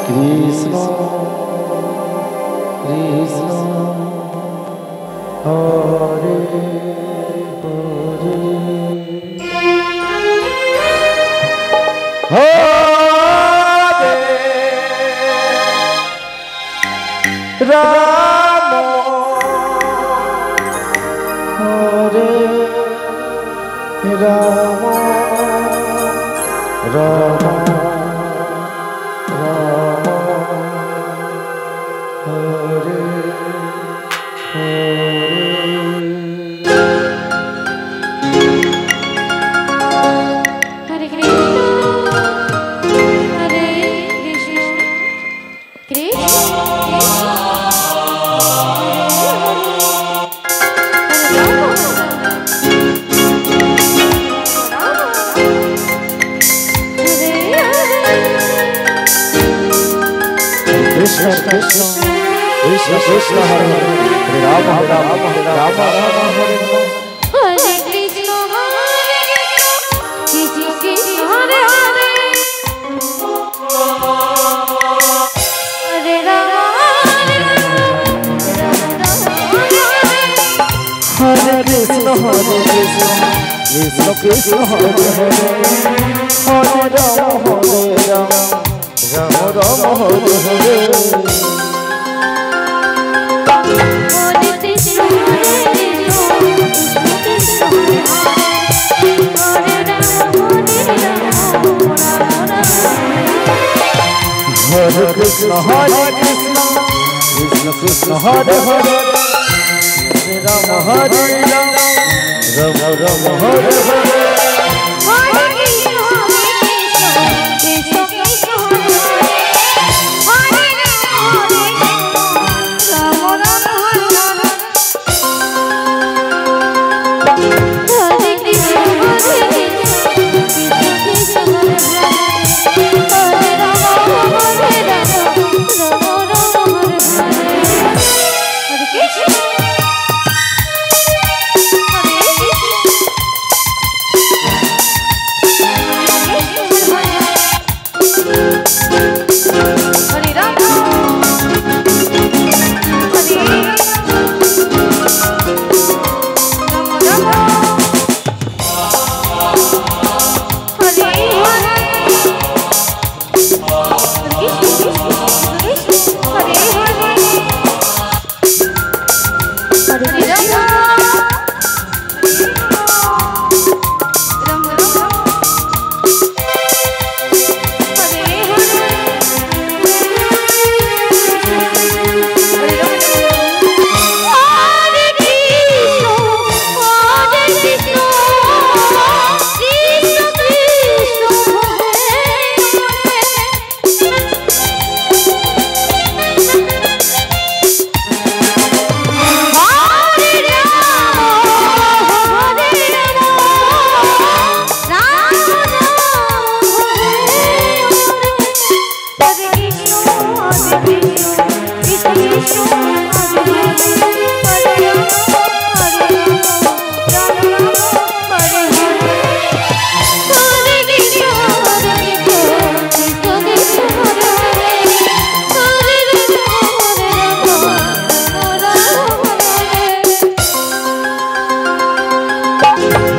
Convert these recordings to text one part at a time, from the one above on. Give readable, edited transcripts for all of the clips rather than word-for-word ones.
Krishna, Krishna, Hare Hare, Hare Rama, Hare Rama, Rama Rama, Hare Hare. Hare Krishna, Hare Krishna, Krishna Krishna, Krishna Krishna, Hare Hare, Hare Rama, Hare Rama, Rama Rama, Hare Hare. Hare Krishna, Krishna Krishna, Hare Hare, Hare Rama, Hare Rama, Hare Krishna, Krishna Krishna, Hare Hare, Hare Rama, Rama Rama, Hare Hare. Hare Krishna, Krishna Krishna, Hare Hare, Hare Rama, Hare Rama, Rama Rama,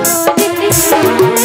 Hare Hare.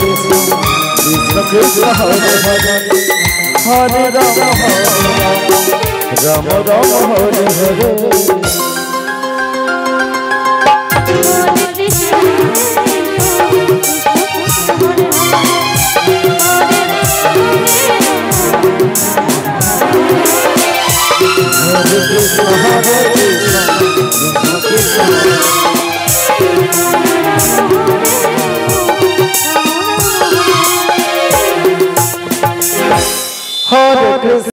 Krishna Krishna Hare Hare Hare Rama Rama Rama Hare Hare Hare Krishna Hare Krishna Krishna Krishna Hare Krishna